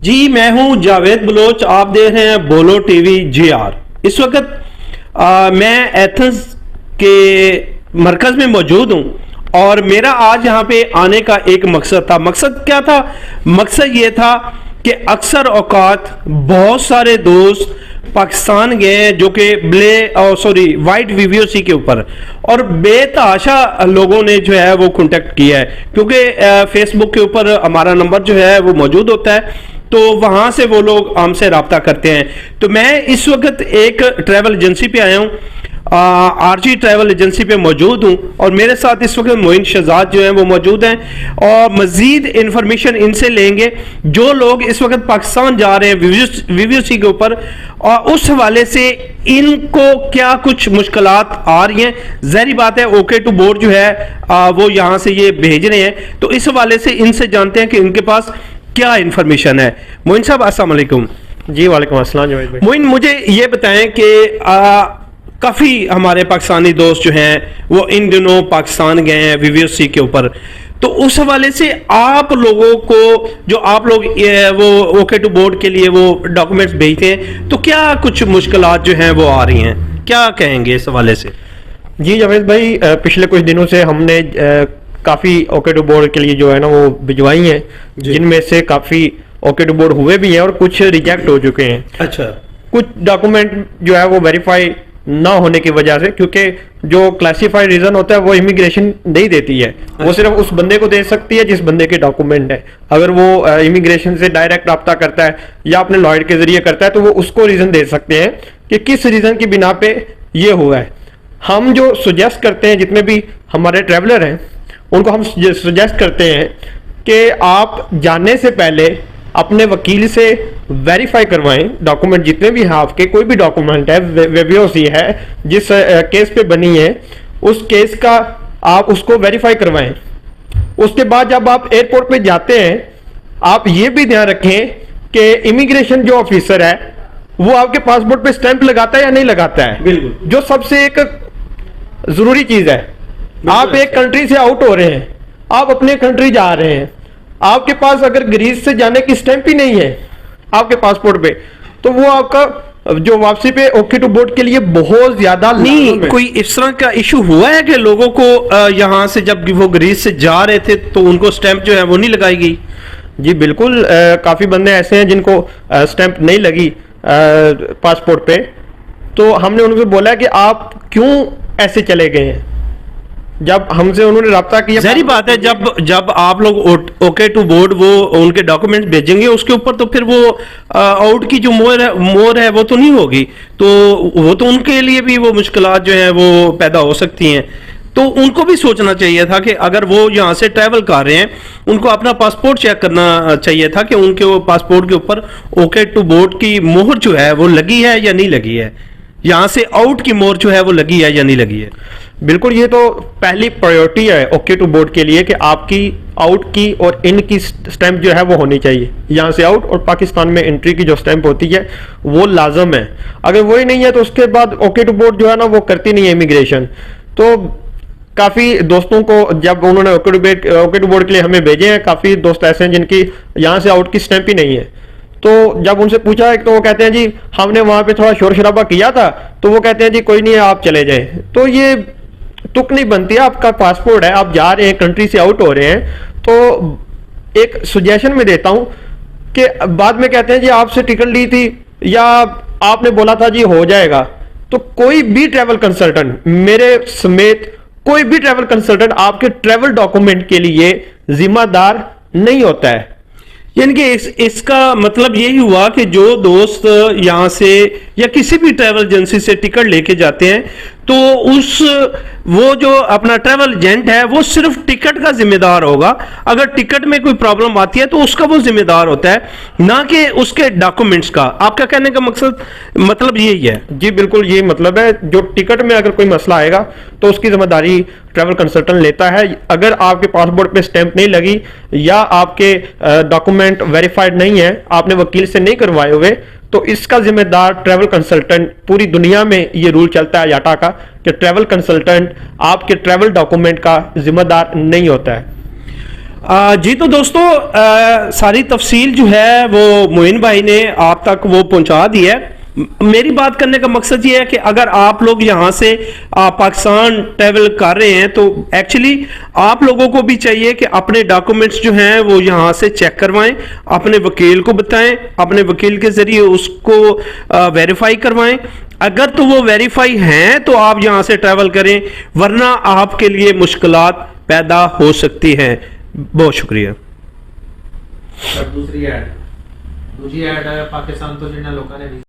जी मैं हूं जावेद बलोच। आप देख रहे हैं बोलो टीवी जीआर। इस वक्त मैं एथेंस के मरकज में मौजूद हूं और मेरा आज यहां पे आने का एक मकसद था। मकसद क्या था? मकसद ये था कि अक्सर औकात बहुत सारे दोस्त पाकिस्तान गए हैं जो कि वाइट वीवीओसी के ऊपर, और बेतहाशा लोगों ने जो है वो कांटेक्ट किया है, क्योंकि फेसबुक के ऊपर हमारा नंबर जो है वो मौजूद होता है, तो वहां से वो लोग हमसे रब्ता करते हैं। तो मैं इस वक्त एक ट्रैवल एजेंसी पे आया हूँ, आरजी ट्रैवल एजेंसी पे मौजूद हूँ, और मेरे साथ इस वक्त मोइन शहजाद जो हैं वो मौजूद हैं, और मजीद इंफॉर्मेशन इनसे लेंगे जो लोग इस वक्त पाकिस्तान जा रहे हैं वीवीसी के ऊपर, और उस हवाले से इनको क्या कुछ मुश्किलात आ रही हैं। ज़ाहिर बात है ओके टू बोर्ड जो है वो यहाँ से ये भेज रहे हैं, तो इस हवाले से इनसे जानते हैं कि इनके पास क्या इंफॉर्मेशन है। मोइन साहब अस्सलाम वालेकुम। जी वालेकुम अस्सलाम जावेद भाई। मोइन, मुझे ये बताएं कि काफ़ी हमारे पाकिस्तानी दोस्त जो हैं वो इन दिनों पाकिस्तान गए हैं वीवीसी के ऊपर, तो उस हवाले से आप लोगों को जो आप लोग वो ओके टू बोर्ड के लिए वो डॉक्यूमेंट्स भेजते हैं, तो क्या कुछ मुश्किलात जो हैं वो आ रही हैं, क्या कहेंगे इस हवाले से? जी जावेद भाई, पिछले कुछ दिनों से हमने काफ़ी ओके टू बोर्ड के लिए जो है ना वो भिजवाई हैं, जिनमें से काफ़ी ओके टू बोर्ड हुए भी हैं और कुछ रिजेक्ट हो चुके हैं। अच्छा। कुछ डॉक्यूमेंट जो है वो वेरीफाई ना होने की वजह से, क्योंकि जो क्लासिफाइड रीजन होता है वो इमिग्रेशन नहीं देती है। अच्छा। वो सिर्फ उस बंदे को दे सकती है जिस बंदे के डॉक्यूमेंट है। अगर वो इमिग्रेशन से डायरेक्ट रब्ता करता है या अपने लॉयर के जरिए करता है तो वो उसको रीजन दे सकते हैं कि किस रीजन की बिना पे ये हुआ है। हम जो सुजेस्ट करते हैं, जितने भी हमारे ट्रैवलर हैं उनको हम सजेस्ट करते हैं कि आप जाने से पहले अपने वकील से वेरीफाई करवाएं डॉक्यूमेंट जितने भी हैं आपके। कोई भी डॉक्यूमेंट है, वीवीओसी है जिस केस पे बनी है, उस केस का आप उसको वेरीफाई करवाएं। उसके बाद जब आप एयरपोर्ट पे जाते हैं, आप ये भी ध्यान रखें कि इमिग्रेशन जो ऑफिसर है वो आपके पासपोर्ट पे स्टैंप लगाता है या नहीं लगाता है। बिल्कुल, जो सबसे एक जरूरी चीज है। आप एक कंट्री से आउट हो रहे हैं, आप अपने कंट्री जा रहे हैं, आपके पास अगर ग्रीस से जाने की स्टैंप ही नहीं है आपके पासपोर्ट पे, तो वो आपका जो वापसी पे ओके टू बोर्ड के लिए बहुत ज्यादा नहीं। कोई इस तरह का इशू हुआ है कि लोगों को यहाँ से जब वो ग्रीस से जा रहे थे तो उनको स्टैंप जो है वो नहीं लगाई गई? जी बिल्कुल, काफी बंदे ऐसे हैं जिनको स्टैंप नहीं लगी पासपोर्ट पे, तो हमने उनको बोला कि आप क्यों ऐसे चले गए हैं। जब हमसे उन्होंने रब्ता किया, ज़ाहिर बात है जब आप लोग ओके टू बोर्ड वो उनके डॉक्यूमेंट भेजेंगे उसके ऊपर, तो फिर वो आउट की जो मोर है वो तो नहीं होगी, तो वो तो उनके लिए भी वो मुश्किलात जो है वो पैदा हो सकती हैं। तो उनको भी सोचना चाहिए था कि अगर वो यहाँ से ट्रैवल कर रहे हैं, उनको अपना पासपोर्ट चेक करना चाहिए था कि उनके वो पासपोर्ट के ऊपर ओके टू बोर्ड की मोहर जो है वो लगी है या नहीं लगी है, यहाँ से आउट की मोहर जो है वो लगी है या नहीं लगी है। बिल्कुल, ये तो पहली प्रायोरिटी है ओके टू बोर्ड के लिए कि आपकी आउट की और इन की स्टैंप जो है वो होनी चाहिए। यहाँ से आउट और पाकिस्तान में एंट्री की जो स्टैंप होती है वो लाजम है। अगर वही नहीं है तो उसके बाद ओके टू बोर्ड जो है ना वो करती नहीं है इमिग्रेशन। तो काफ़ी दोस्तों को जब उन्होंने ओके टू बोर्ड के लिए हमें भेजे हैं, काफ़ी दोस्त ऐसे हैं जिनकी यहाँ से आउट की स्टैंप ही नहीं है। तो जब उनसे पूछा है तो वो कहते हैं जी हमने वहाँ पे थोड़ा शोर शराबा किया था, तो वो कहते हैं जी कोई नहीं है आप चले जाए। तो ये तुक नहीं बनती है। आपका पासपोर्ट है, आप जा रहे हैं, कंट्री से आउट हो रहे हैं, तो एक सुजेशन में देता हूं कि बाद में कहते हैं जी आपसे टिकट ली थी या आपने बोला था जी हो जाएगा। तो कोई भी ट्रैवल कंसल्टेंट, मेरे समेत कोई भी ट्रैवल कंसल्टेंट आपके ट्रैवल डॉक्यूमेंट के लिए जिम्मेदार नहीं होता है। यानी कि इसका मतलब यही हुआ कि जो दोस्त यहाँ से या किसी भी ट्रैवल एजेंसी से टिकट लेके जाते हैं, तो वो जो अपना ट्रैवल एजेंट है वो सिर्फ टिकट का जिम्मेदार होगा। अगर टिकट में कोई प्रॉब्लम आती है तो उसका वो जिम्मेदार होता है, ना कि उसके डॉक्यूमेंट्स का। आपका कहने का मतलब यही है? जी बिल्कुल, ये मतलब है। जो टिकट में अगर कोई मसला आएगा तो उसकी जिम्मेदारी ट्रैवल कंसल्टेंट लेता है। अगर आपके पासपोर्ट पे स्टैंप नहीं लगी या आपके डॉक्यूमेंट वेरीफाइड नहीं है, आपने वकील से नहीं करवाए हुए, तो इसका जिम्मेदार ट्रैवल कंसल्टेंट। पूरी दुनिया में ये रूल चलता है याटा का कि ट्रैवल कंसल्टेंट आपके ट्रैवल डॉक्यूमेंट का जिम्मेदार नहीं होता है। जी तो दोस्तों सारी तफसील जो है वो मोइन भाई ने आप तक वो पहुंचा दी है। मेरी बात करने का मकसद ये है कि अगर आप लोग यहाँ से पाकिस्तान ट्रैवल कर रहे हैं तो एक्चुअली आप लोगों को भी चाहिए कि अपने डॉक्यूमेंट्स जो हैं वो यहाँ से चेक करवाएं, अपने वकील को बताएं, अपने वकील के जरिए उसको वेरीफाई करवाएं। अगर तो वो वेरीफाई हैं तो आप यहाँ से ट्रैवल करें, वरना आपके लिए मुश्किलात पैदा हो सकती हैं। बहुत शुक्रिया। दूसरी ऐड पाकिस्तान तो जिन्हें लोगों ने